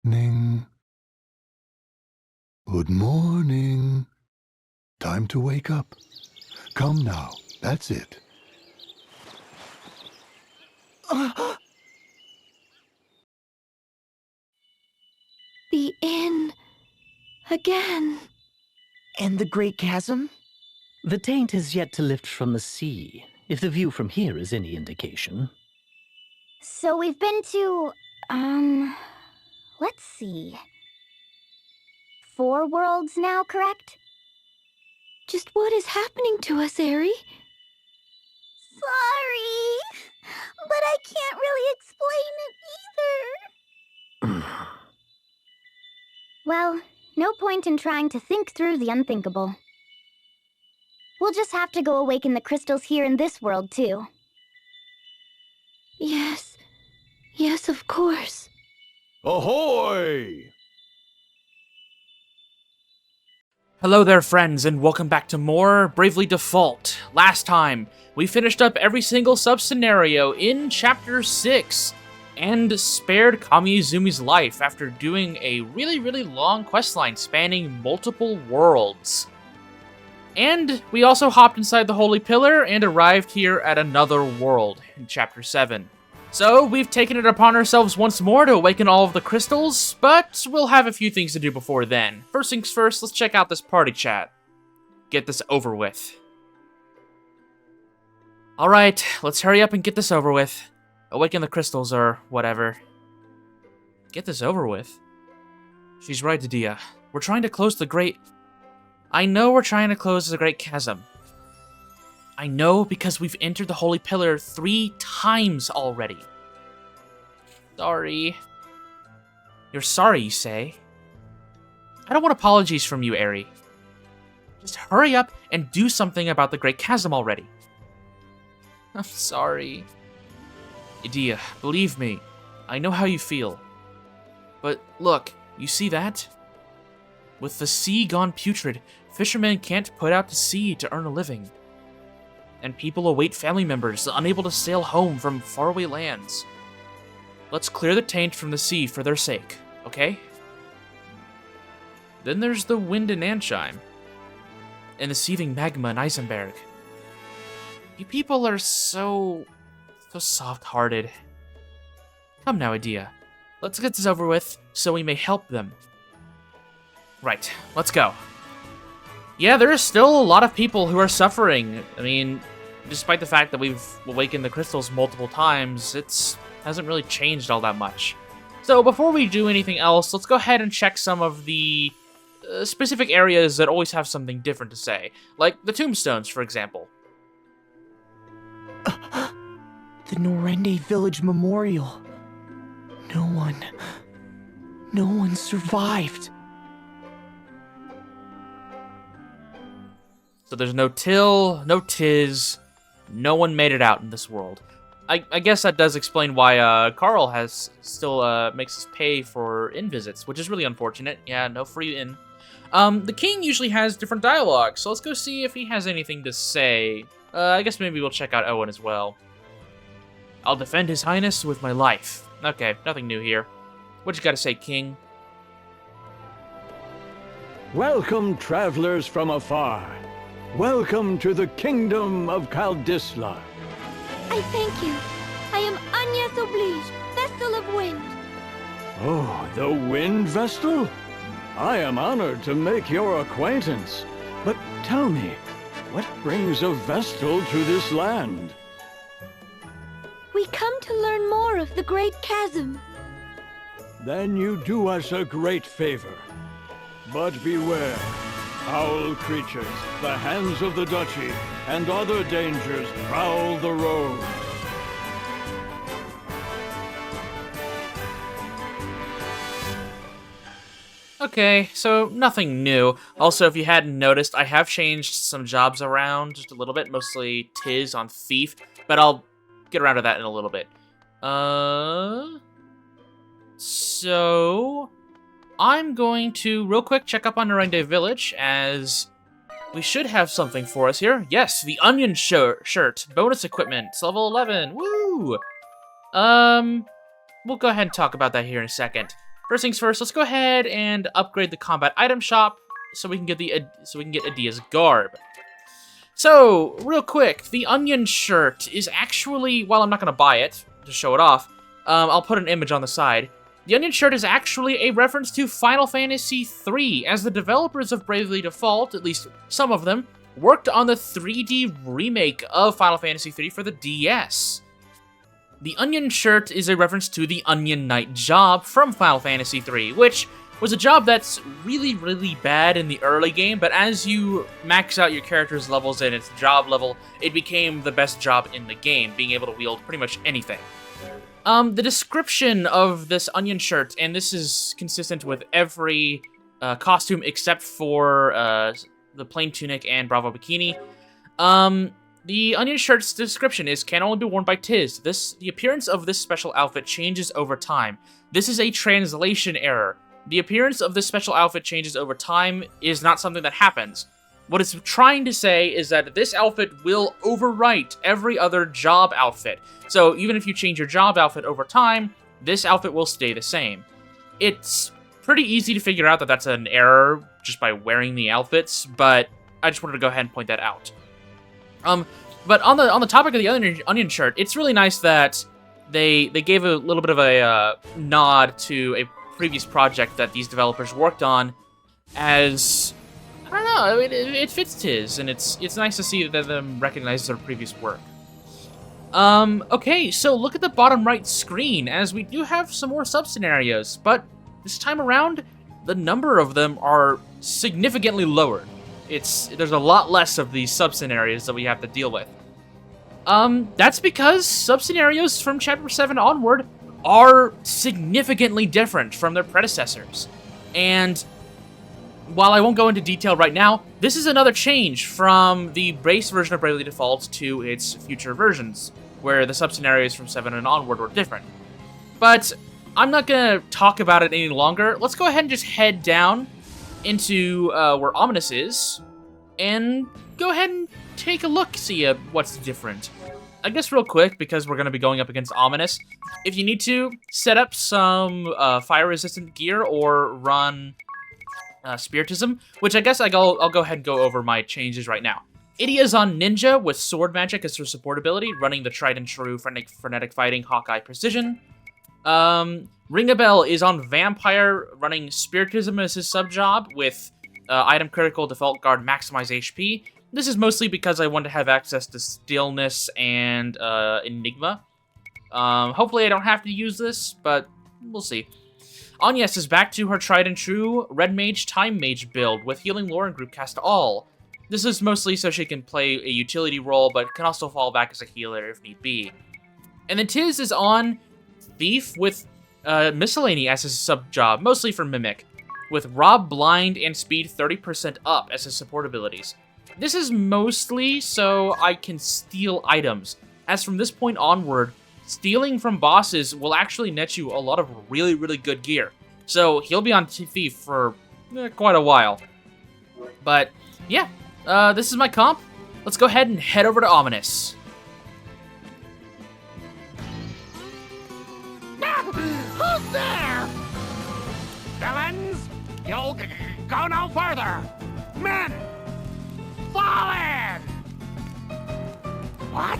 Ning. Good morning. Time to wake up. Come now, that's it. The inn. Again. And the great chasm? The taint has yet to lift from the sea, if the view from here is any indication. So we've been to, let's see. 4 worlds now, correct? Just what is happening to us, Eri? Sorry, but I can't really explain it either. Well, no point in trying to think through the unthinkable. We'll just have to go awaken the crystals here in this world, too. Yes. Yes, of course. Ahoy! Hello there, friends, and welcome back to more Bravely Default. Last time, we finished up every single sub-scenario in Chapter 6, and spared Kamiizumi's life after doing a really long questline spanning multiple worlds. And we also hopped inside the Holy Pillar and arrived here at another world in Chapter 7. So, we've taken it upon ourselves once more to awaken all of the crystals, but we'll have a few things to do before then. First things first, let's check out this party chat. Get this over with. Alright, let's hurry up and get this over with. Awaken the crystals or whatever. Get this over with? She's right, Didia. We're trying to close the great... I know we're trying to close the great chasm. I know because we've entered the Holy Pillar 3 times already. Sorry. You're sorry, you say? I don't want apologies from you, Eri. Just hurry up and do something about the Great Chasm already. I'm sorry. Idia, believe me, I know how you feel. But look, you see that? With the sea gone putrid, fishermen can't put out to sea to earn a living. And people await family members unable to sail home from faraway lands. Let's clear the taint from the sea for their sake, okay? Then there's the wind in Anshime, and the seething magma in Eisenberg. You people are so soft-hearted. Come now, Idia. Let's get this over with so we may help them. Right, let's go. Yeah, there is still a lot of people who are suffering. I mean, despite the fact that we've awakened the crystals multiple times, it hasn't really changed all that much. So before we do anything else, let's go ahead and check some of the specific areas that always have something different to say. Like the tombstones, for example. The Norende Village Memorial. No one survived. So there's no Till, no Tiz, no one made it out in this world. I guess that does explain why Carl has still makes us pay for inn visits, which is really unfortunate. Yeah, no free inn. The king usually has different dialogue, so let's go see if he has anything to say. I guess maybe we'll check out Owen as well. I'll defend his highness with my life. Okay, nothing new here. What you gotta say, king? Welcome, travelers from afar. Welcome to the kingdom of Caldisla. I thank you. I am Agnes Oblige, Vestal of Wind. Oh, the Wind Vestal? I am honored to make your acquaintance. But tell me, what brings a Vestal to this land? We come to learn more of the Great Chasm. Then you do us a great favor. But beware. Foul creatures, the hands of the duchy, and other dangers prowl the road. Okay, so nothing new. Also, if you hadn't noticed, I have changed some jobs around just a little bit, mostly Tiz on Thief, but I'll get around to that in a little bit. So I'm going to real quick check up on Norende Village, as we should have something for us here. Yes, the onion shirt, bonus equipment, it's level 11. Woo! We'll go ahead and talk about that here in a second. First things first, let's go ahead and upgrade the combat item shop so we can get Adia's garb. So, real quick, the onion shirt is actually, well, I'm not going to buy it to show it off. I'll put an image on the side. The onion shirt is actually a reference to Final Fantasy III, as the developers of Bravely Default, at least some of them, worked on the 3D remake of Final Fantasy III for the DS. The onion shirt is a reference to the Onion Knight job from Final Fantasy III, which was a job that's really, really bad in the early game, but as you max out your character's levels and its job level, it became the best job in the game, being able to wield pretty much anything. The description of this onion shirt, and this is consistent with every costume except for the plain tunic and Bravo bikini. The onion shirt's description is, can only be worn by Tiz. The appearance of this special outfit changes over time. This is a translation error. The appearance of this special outfit changes over time is not something that happens. What it's trying to say is that this outfit will overwrite every other job outfit. So even if you change your job outfit over time, this outfit will stay the same. It's pretty easy to figure out that that's an error just by wearing the outfits, but I just wanted to go ahead and point that out. But on the topic of the onion shirt, it's really nice that they gave a little bit of a nod to a previous project that these developers worked on, as I don't know, I mean, it fits Tiz, and it's nice to see that them recognize their previous work. Okay, so look at the bottom right screen, as we do have some more sub-scenarios, but this time around, the number of them are significantly lowered. There's a lot less of these sub-scenarios that we have to deal with. That's because sub-scenarios from Chapter 7 onward are significantly different from their predecessors. And while I won't go into detail right now, this is another change from the base version of Bravely Default to its future versions, where the sub-scenarios from 7 and onward were different. But I'm not going to talk about it any longer. Let's go ahead and just head down into where Ominous is, and go ahead and take a look, see what's different. I guess real quick, because we're going to be going up against Ominous, if you need to, set up some fire-resistant gear or run Spiritism, which I guess I'll go ahead and go over my changes right now. Idia's on Ninja with Sword Magic as her support ability, running the tried and true Frenetic Fighting Hawkeye Precision. Ringabel is on Vampire, running Spiritism as his sub-job with Item Critical, Default Guard, Maximize HP. This is mostly because I want to have access to Stillness and Enigma. Hopefully I don't have to use this, but we'll see. Agnes is back to her tried and true Red Mage Time Mage build with Healing Lore and Group Cast All. This is mostly so she can play a utility role, but can also fall back as a healer if need be. And then Tiz is on Thief with Miscellany as his sub-job, mostly for Mimic, with Rob Blind and Speed 30% up as his support abilities. This is mostly so I can steal items, as from this point onward, stealing from bosses will actually net you a lot of really, really good gear. So he'll be on Thief for quite a while. But yeah, this is my comp. Let's go ahead and head over to Ominous. Who's there? Villains, you'll go no further. Men, fall in! What?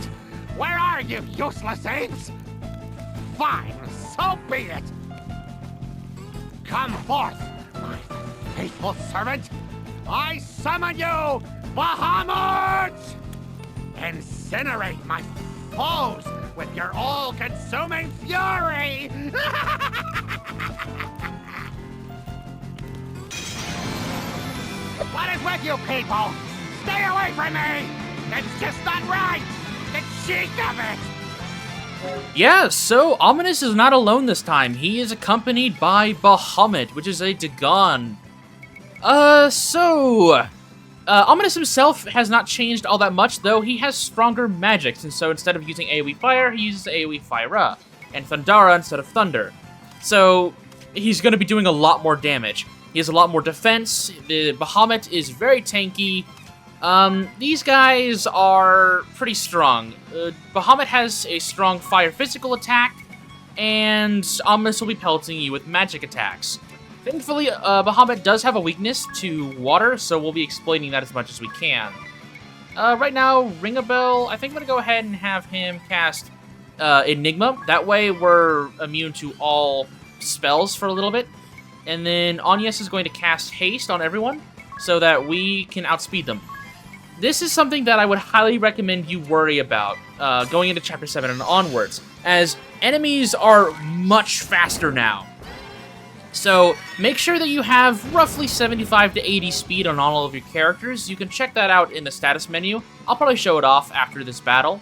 Where are you, useless apes? Fine, so be it. Come forth, my faithful servant. I summon you, Bahamut! Incinerate my foes with your all-consuming fury! What is with you people? Stay away from me! It's just not right! The cheek of it! Yeah, so Ominous is not alone this time. He is accompanied by Bahamut, which is a Dagon. Ominous himself has not changed all that much, though he has stronger magics, and so instead of using AoE Fire, he uses AoE Fire, and Thundara instead of Thunder. So, he's going to be doing a lot more damage. He has a lot more defense. The Bahamut is very tanky. These guys are pretty strong. Bahamut has a strong fire physical attack, and Ominous will be pelting you with magic attacks. Thankfully, Bahamut does have a weakness to water, so we'll be exploiting that as much as we can. Right now, Ring a Bell, I think I'm going to go ahead and have him cast Enigma. That way, we're immune to all spells for a little bit. And then Agnes is going to cast Haste on everyone, so that we can outspeed them. This is something that I would highly recommend you worry about going into Chapter 7 and onwards, as enemies are much faster now. So make sure that you have roughly 75 to 80 speed on all of your characters. You can check that out in the status menu. I'll probably show it off after this battle.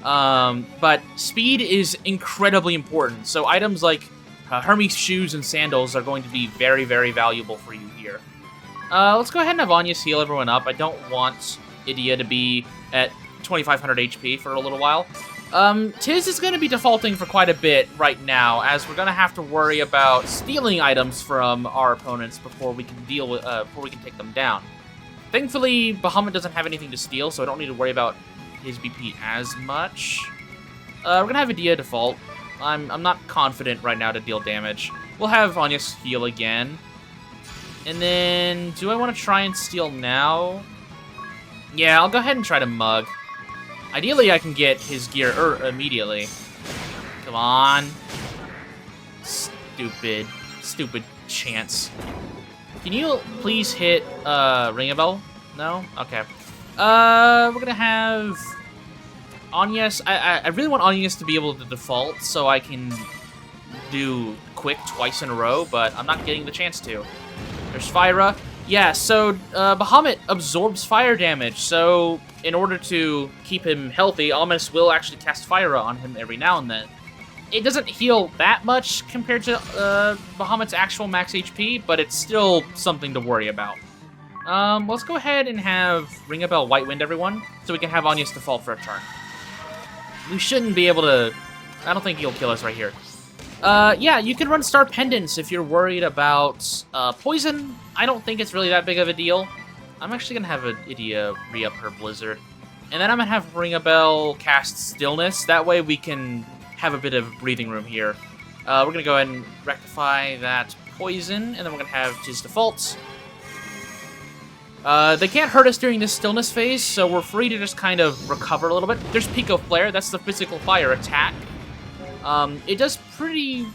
But speed is incredibly important, so items like Hermes shoes and sandals are going to be very, very valuable for you here. Let's go ahead and have Agnes heal everyone up. I don't want Idia to be at 2500 HP for a little while. Tiz is going to be defaulting for quite a bit right now, as we're going to have to worry about stealing items from our opponents before we can deal with, before we can take them down. Thankfully, Bahamut doesn't have anything to steal, so I don't need to worry about his BP as much. We're going to have Idia default. I'm not confident right now to deal damage. We'll have Agnes heal again. And then, do I want to try and steal now? Yeah, I'll go ahead and try to mug. Ideally, I can get his gear immediately. Come on. Stupid chance. Can you please hit Ring a Bell? No? Okay. We're gonna have Agnes. I really want Agnes to be able to default so I can do quick twice in a row, but I'm not getting the chance to. There's Fyra. Yeah, so Bahamut absorbs fire damage, so in order to keep him healthy, Ominous will actually cast Fyra on him every now and then. It doesn't heal that much compared to Bahamut's actual max HP, but it's still something to worry about. Let's go ahead and have Ring a Bell White Wind everyone, so we can have Agnes default for a turn. We shouldn't be able to... I don't think he'll kill us right here. Yeah, you can run Star Pendants if you're worried about poison. I don't think it's really that big of a deal. I'm actually going to have Idia re-up her Blizzard. And then I'm going to have Ring a Bell cast Stillness. That way we can have a bit of breathing room here. We're going to go ahead and rectify that poison, and then we're going to have his defaults. They can't hurt us during this Stillness phase, so we're free to just kind of recover a little bit. There's Pico Flare. That's the physical fire attack. It does pretty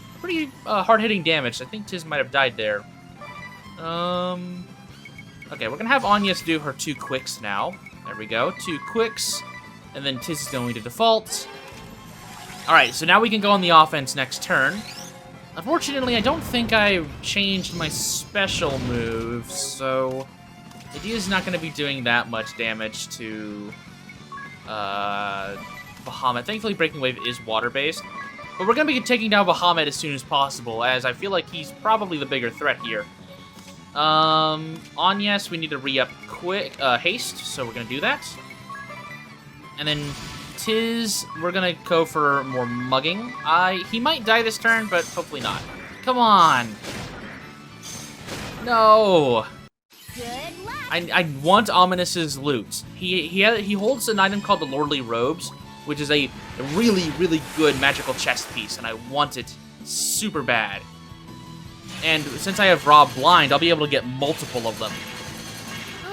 hard-hitting damage. I think Tiz might have died there. Okay, we're gonna have Agnes do her 2 quicks now. There we go, 2 quicks, and then Tiz is going to default. Alright, so now we can go on the offense next turn. Unfortunately, I don't think I changed my special moves, so Idia's not gonna be doing that much damage to Bahamut. Thankfully, Breaking Wave is water-based. But we're going to be taking down Bahamut as soon as possible, as I feel like he's probably the bigger threat here. Agnes, we need to re-up quick haste, so we're going to do that. And then Tiz, we're going to go for more mugging. He might die this turn, but hopefully not. Come on! No! Good luck. I want Ominous's loot. He holds an item called the Lordly Robes, which is a really, really good magical chest piece, and I want it super bad. And since I have Raw Blind, I'll be able to get multiple of them.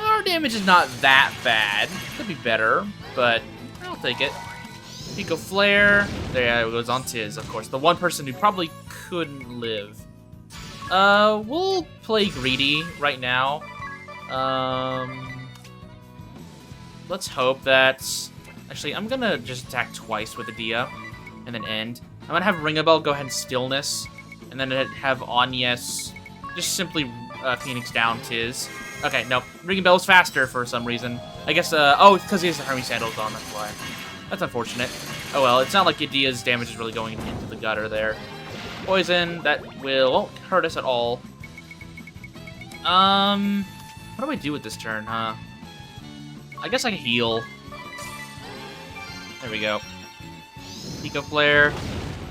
Our damage is not that bad. Could be better, but I'll take it. Pico Flare. There it goes on Tiz, of course. The one person who probably couldn't live. We'll play Greedy right now. Let's hope that... Actually, I'm gonna just attack twice with Idia, and then end. I'm gonna have Ring a Bell go ahead and Stillness, and then have Agnes just simply Phoenix down Tiz. Okay, nope. Ring a Bell's faster for some reason. I guess, oh, it's because he has the Hermes Sandals on, that's why. That's unfortunate. Oh well, it's not like Idia's damage is really going into the gutter there. Poison, that won't hurt us at all. What do I do with this turn, huh? I guess I can heal. There we go. Pico Flare.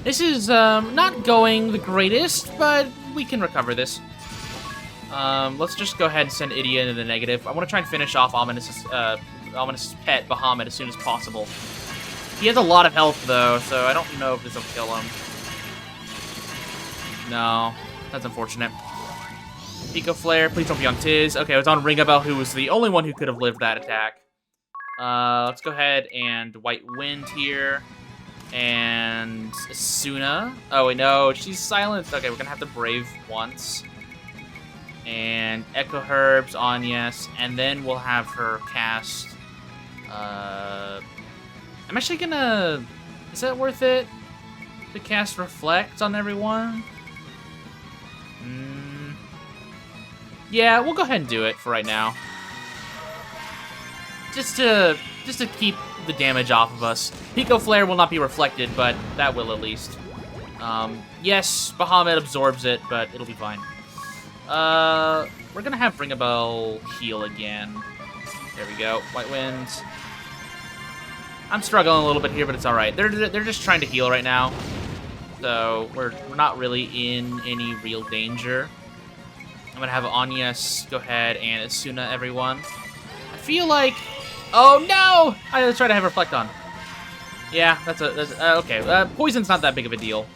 This is not going the greatest, but we can recover this. Let's just go ahead and send Idia into the negative. I want to try and finish off Ominous's pet, Bahamut, as soon as possible. He has a lot of health, though, so I don't know if this will kill him. No, that's unfortunate. Pico Flare, please don't be on Tiz. Okay, it was on Ringabel, who was the only one who could have lived that attack. Let's go ahead and White Wind here. And Asuna. Oh, wait, no, she's silenced. Okay, we're gonna have to Brave once. And Echo Herbs on yes. And then we'll have her cast. I'm actually gonna. Is that worth it? To cast Reflect on everyone? Yeah, we'll go ahead and do it for right now. Just to keep the damage off of us. Pico Flare will not be reflected, but that will at least. Yes, Bahamut absorbs it, but it'll be fine. We're gonna have Ringabel heal again. There we go. White Winds. I'm struggling a little bit here, but it's all right. They're just trying to heal right now, so we're not really in any real danger. I'm gonna have Anyas go ahead and Asuna everyone. I feel like, oh no! I tried to have Reflect on. Yeah, that's okay. Poison's not that big of a deal.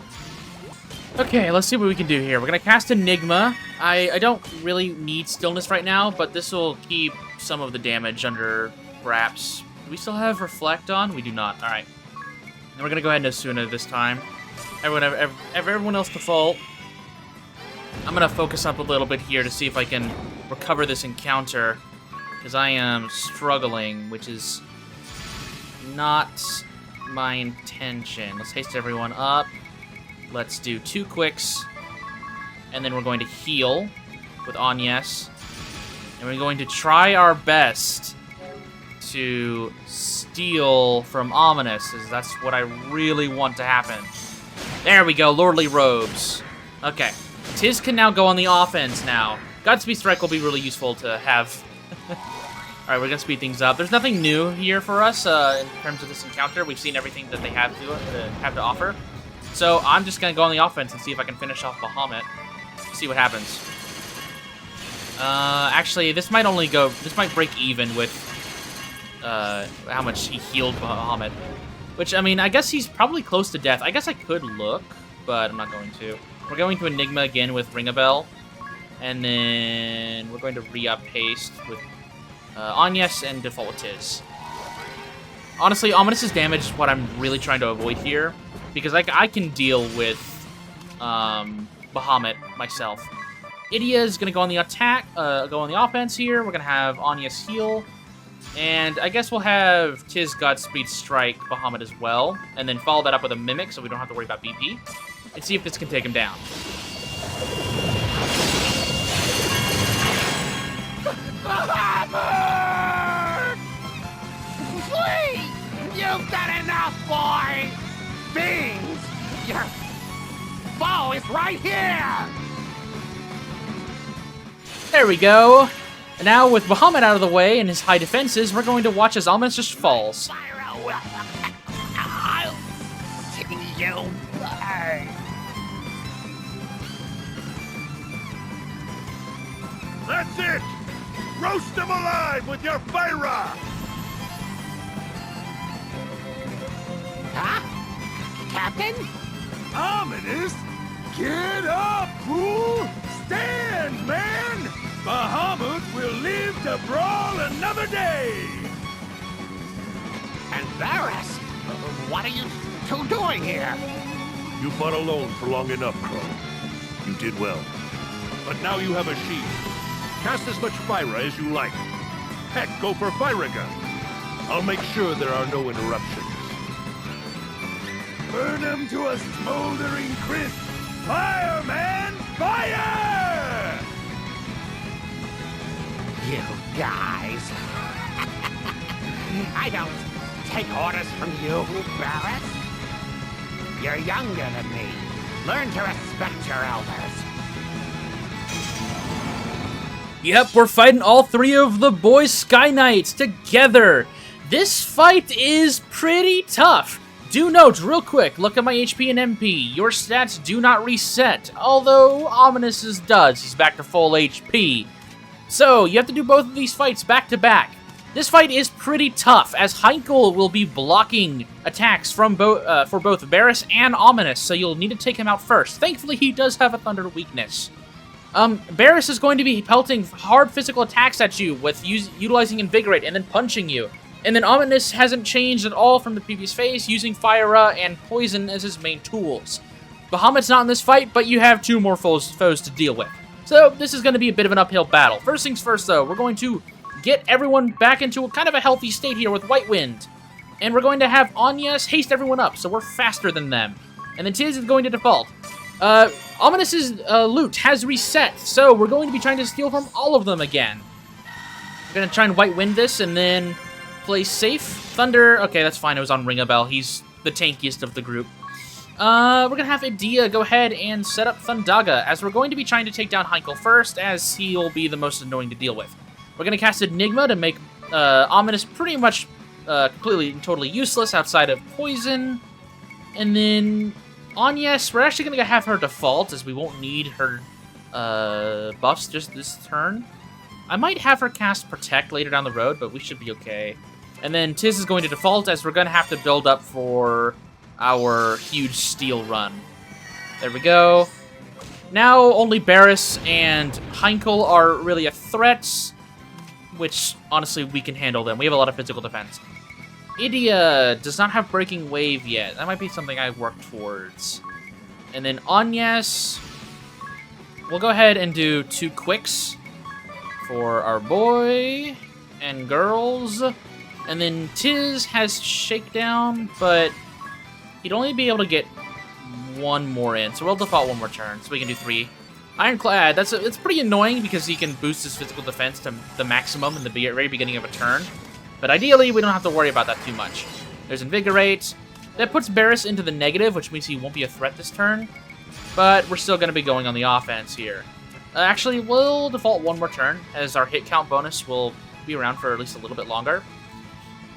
Okay, let's see what we can do here. We're gonna cast Enigma. I don't really need Stillness right now, but this will keep some of the damage under wraps. Do we still have Reflect on? We do not. All right. And we're gonna go ahead and Asuna this time. Everyone else default. I'm gonna focus up a little bit here to see if I can recover this encounter, because I am struggling, which is not my intention. Let's haste everyone up. Let's do 2 quicks, and then we're going to heal with Anyas, and we're going to try our best to steal from Ominous, as that's what I really want to happen. There we go, Lordly Robes. Okay, Tiz can now go on the offense now. Godspeed Strike will be really useful to have. Alright, we're gonna speed things up. There's nothing new here for us in terms of this encounter. We've seen everything that they have to offer. So I'm just gonna go on the offense and see if I can finish off Bahamut. See what happens. Actually, this might break even with how much he healed Bahamut. Which, I mean, I guess he's probably close to death. I guess I could look, but I'm not going to. We're going to Enigma again with Ringabel. And then we're going to re-up Haste with Anyas and default with Tiz. Honestly, Ominous' damage is what I'm really trying to avoid here, because I can deal with Bahamut myself. Idia is going to go on the attack, go on the offense here. We're going to have Anyas heal. And I guess we'll have Tiz Godspeed Strike Bahamut as well, and then follow that up with a Mimic so we don't have to worry about BP, and see if this can take him down. Bahamut! Please! You've done enough, boy! Beans! Your bow is right here! There we go. And now, with Bahamut out of the way and his high defenses, we're going to watch as Ominous just falls. I'll see you burn. That's it! Roast them alive with your Fyra! Huh? Captain? Ominous! Get up, fool! Stand, man! Bahamut will live to brawl another day! And Varus? What are you two doing here? You fought alone for long enough, Crow. You did well. But now you have a shield. Cast as much Fyra as you like. Heck, go for Fyra gun. I'll make sure there are no interruptions. Burn them to a smoldering crisp! Fire, man! Fire! You guys. I don't take orders from you, Barrett. You're younger than me. Learn to respect your elders. Yep, we're fighting all 3 of the boys Sky Knights together. This fight is pretty tough. Do note, real quick, look at my HP and MP. Your stats do not reset, although Ominous's does. He's back to full HP. So, you have to do both of these fights back to back. This fight is pretty tough, as Heinkel will be blocking attacks from for both Barris and Ominous, so you'll need to take him out first. Thankfully, he does have a Thunder weakness. Barris is going to be pelting hard physical attacks at you with utilizing Invigorate and then punching you. And then Ominous hasn't changed at all from the previous phase, using Fire and Poison as his main tools. Bahamut's not in this fight, but you have 2 more foes to deal with. So this is going to be a bit of an uphill battle. First things first, though, we're going to get everyone back into a kind of a healthy state here with White Wind. And we're going to have Anya's haste everyone up, so we're faster than them. And then Tiz is going to default. Ominous's loot has reset, so we're going to be trying to steal from all of them again. We're going to try and White Wind this, and then play safe. Thunder, okay, that's fine, it was on Ring a Bell. He's the tankiest of the group. We're going to have Idia go ahead and set up Thundaga, as we're going to be trying to take down Heinkel first, as he'll be the most annoying to deal with. We're going to cast Enigma to make Ominous pretty much completely and totally useless outside of Poison. And then Anyes, we're actually going to have her default, as we won't need her buffs just this turn. I might have her cast Protect later down the road, but we should be okay. And then Tiz is going to default, as we're going to have to build up for our huge steal run. There we go. Now only Barris and Heinkel are really a threat, which honestly we can handle them. We have a lot of physical defense. Idia does not have Breaking Wave yet. That might be something I work towards. And then Anyes, we'll go ahead and do 2 quicks for our boy and girls. And then Tiz has Shakedown, but he'd only be able to get 1 more in. So we'll default 1 more turn, so we can do 3. Ironclad, it's pretty annoying because he can boost his physical defense to the maximum in the very beginning of a turn. But ideally, we don't have to worry about that too much. There's Invigorate. That puts Barris into the negative, which means he won't be a threat this turn. But we're still going to be going on the offense here. Actually, we'll default 1 more turn, as our hit count bonus will be around for at least a little bit longer.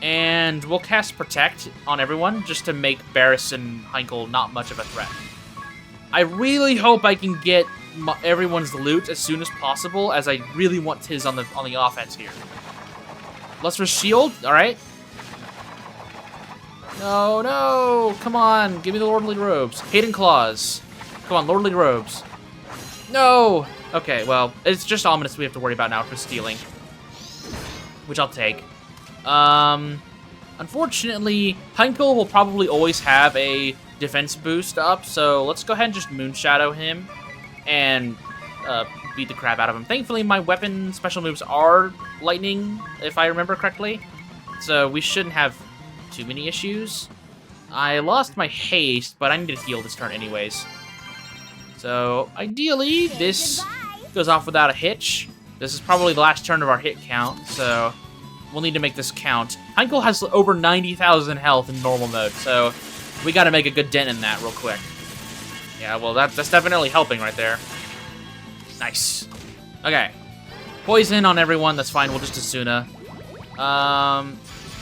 And we'll cast Protect on everyone, just to make Barris and Heinkel not much of a threat. I really hope I can get everyone's loot as soon as possible, as I really want Tiz on the offense here. Lustrous Shield, alright. No, come on, give me the Lordly Robes. Hayden Claws. Come on, Lordly Robes. No! Okay, well, it's just Ominous we have to worry about now for stealing. Which I'll take. Unfortunately, Heinkel will probably always have a defense boost up, so let's go ahead and just Moonshadow him and beat the crap out of him. Thankfully, my weapon special moves are lightning, if I remember correctly, so we shouldn't have too many issues. I lost my haste, but I need to heal this turn anyways. So, ideally, this goes off without a hitch. This is probably the last turn of our hit count, so we'll need to make this count. Heinkel has over 90,000 health in normal mode, so we gotta make a good dent in that real quick. Yeah, well, that's definitely helping right there. Nice. Okay. Poison on everyone, that's fine, we'll just Asuna.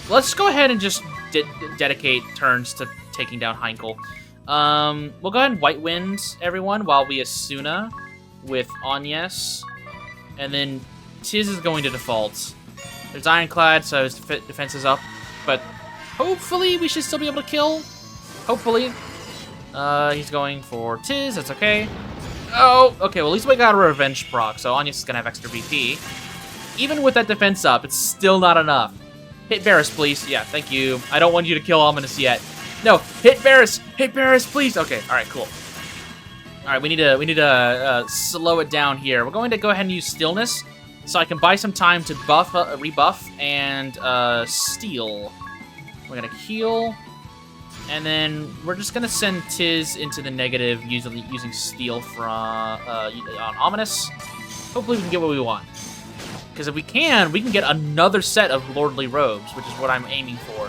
Let's go ahead and just dedicate turns to taking down Heinkel. We'll go ahead and White Wind everyone while we Asuna with Anyes. And then Tiz is going to default. There's Ironclad, so his defense is up. But hopefully we should still be able to kill. Hopefully. He's going for Tiz, that's okay. Oh, okay, well at least we got a revenge proc, so Anyes is gonna have extra VP. Even with that defense up, it's still not enough. Hit Barris, please. Yeah, thank you. I don't want you to kill Ominous yet. No, hit Barris, please. Okay, all right, cool. All right, we need to slow it down here. We're going to go ahead and use Stillness, so I can buy some time to buff, rebuff, and steal. We're gonna heal, and then we're just gonna send Tiz into the negative using Steal from on Ominous. Hopefully, we can get what we want. Because if we can get another set of Lordly Robes, which is what I'm aiming for.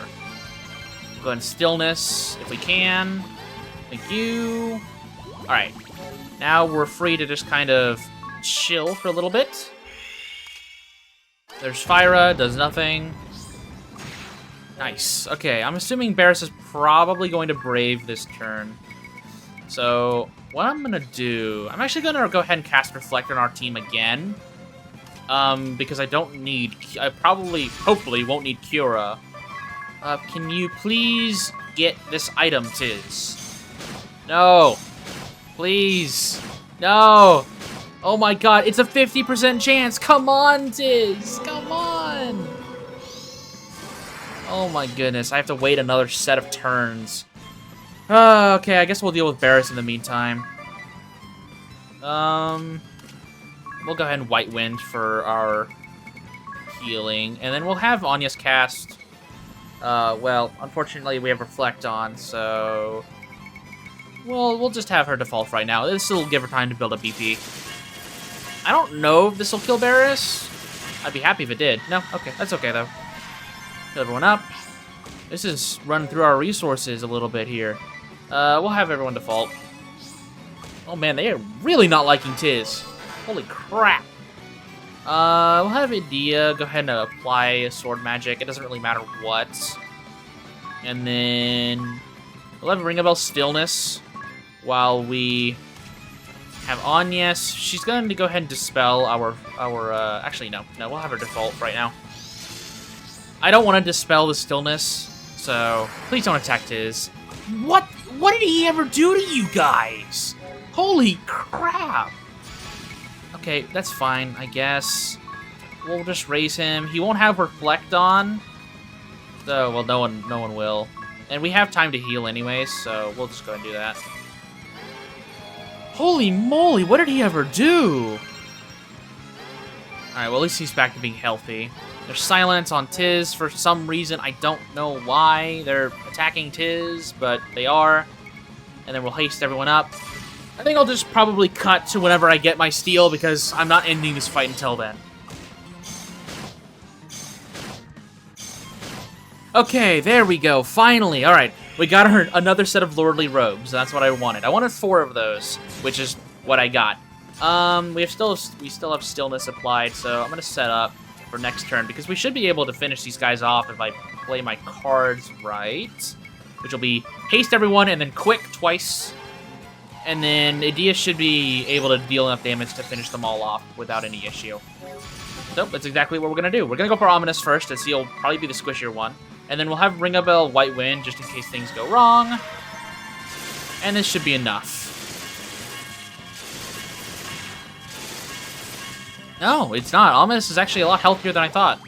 Go ahead and Stillness, if we can. Thank you. Alright. Now we're free to just kind of chill for a little bit. There's Fyra, does nothing. Nice. Okay, I'm assuming Barris is probably going to Brave this turn. So, what I'm going to do... I'm actually going to go ahead and cast Reflect on our team again. because I hopefully won't need Cura. Can you please get this item, Tiz? No. Please. No. Oh my god, it's a 50% chance. Come on, Tiz. Come on. Oh my goodness, I have to wait another set of turns. Okay, I guess we'll deal with Barris in the meantime. We'll go ahead and White Wind for our healing, and then we'll have Anya's cast. Well, unfortunately we have Reflect on, so we'll just have her default right now. This will give her time to build up BP. I don't know if this will kill Barris. I'd be happy if it did. No, okay, that's okay though. Heal everyone up. This is running through our resources a little bit here. We'll have everyone default. Oh man, they are really not liking Tiz. Holy crap. We'll have Idia go ahead and apply a sword magic. It doesn't really matter what. And then we'll have Ring of Bell Stillness while we have Anya. She's going to go ahead and dispel our actually no, we'll have her default right now. I don't want to dispel the stillness, so please don't attack Tiz. What did he ever do to you guys? Holy crap. Okay, that's fine, I guess. We'll just raise him. He won't have Reflect on. So, well, no one will. And we have time to heal anyways, so we'll just go ahead and do that. Holy moly, what did he ever do? Alright, well, at least he's back to being healthy. There's silence on Tiz for some reason. I don't know why they're attacking Tiz, but they are. And then we'll haste everyone up. I think I'll just probably cut to whenever I get my steel, because I'm not ending this fight until then. Okay, there we go. Finally. All right, we got another set of lordly robes. That's what I wanted. I wanted 4 of those, which is what I got. We still have stillness applied, so I'm gonna set up for next turn, because we should be able to finish these guys off if I play my cards right, which will be haste everyone and then quick twice. And then Idia should be able to deal enough damage to finish them all off without any issue. So that's exactly what we're going to do. We're going to go for Ominous first, as he'll probably be the squishier one. And then we'll have Ring a Bell White Wind, just in case things go wrong. And this should be enough. No, it's not. Ominous is actually a lot healthier than I thought.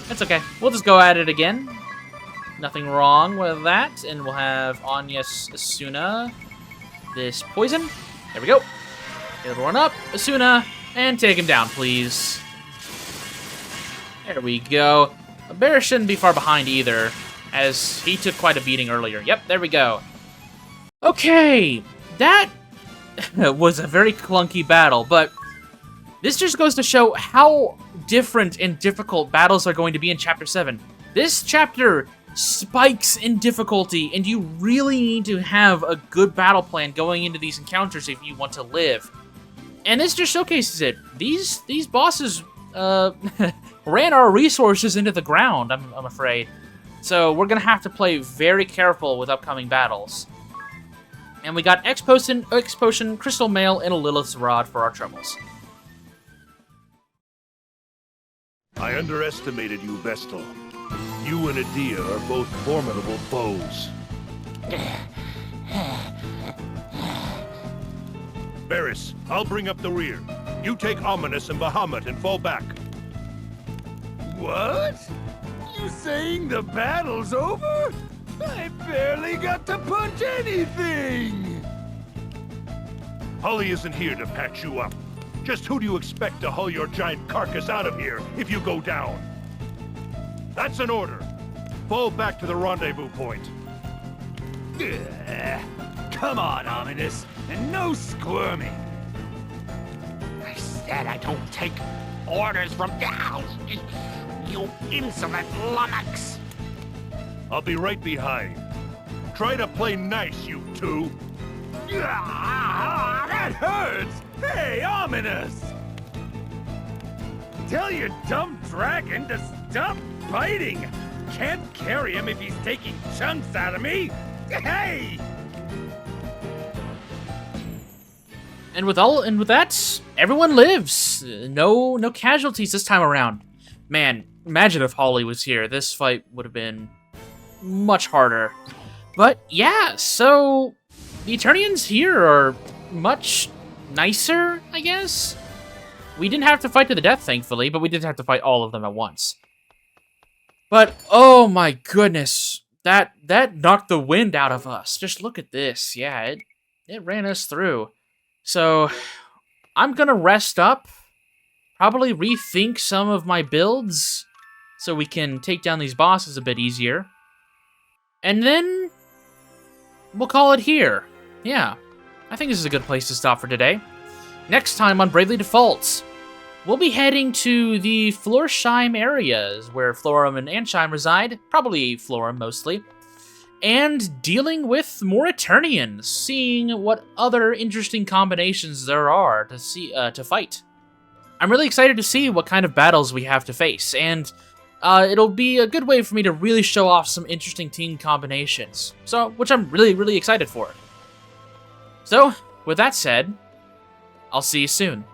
That's okay. We'll just go at it again. Nothing wrong with that. And we'll have Anya Asuna. This poison. There we go. Get everyone up. Asuna. And take him down, please. There we go. Barris shouldn't be far behind either, as he took quite a beating earlier. Yep, there we go. Okay. That was a very clunky battle, but this just goes to show how different and difficult battles are going to be in Chapter 7. This chapter spikes in difficulty, and you really need to have a good battle plan going into these encounters if you want to live. And this just showcases it. These bosses ran our resources into the ground, I'm afraid. So we're going to have to play very careful with upcoming battles. And we got X Potion, Crystal Mail, and a Lilith's Rod for our troubles. I underestimated you, Vestal. You and Idia are both formidable foes. Barris, I'll bring up the rear. You take Ominous and Bahamut and fall back. What? You saying the battle's over? I barely got to punch anything! Holly isn't here to patch you up. Just who do you expect to haul your giant carcass out of here if you go down? That's an order. Fall back to the rendezvous point. Come on, Ominous, and no squirming. I said I don't take orders from you insolent lummox. I'll be right behind. Try to play nice, you two. That hurts! Hey, Ominous! Tell your dumb dragon to stop biting! Can't carry him if he's taking chunks out of me! Hey! And with that, everyone lives. No casualties this time around. Man, imagine if Holly was here. This fight would have been much harder. But yeah, so the Eternians here are much nicer, I guess. We didn't have to fight to the death, thankfully, but we did have to fight all of them at once. But oh my goodness, that knocked the wind out of us. Just look at this. Yeah, it ran us through. So I'm gonna rest up, probably rethink some of my builds so we can take down these bosses a bit easier. And then we'll call it here. Yeah, I think this is a good place to stop for today. Next time on Bravely Default, we'll be heading to the Florsheim areas, where Florum and Ansheim reside, probably Florum mostly, and dealing with more Eternians, seeing what other interesting combinations there are to fight. I'm really excited to see what kind of battles we have to face, and it'll be a good way for me to really show off some interesting team combinations, which I'm really excited for. So, with that said, I'll see you soon.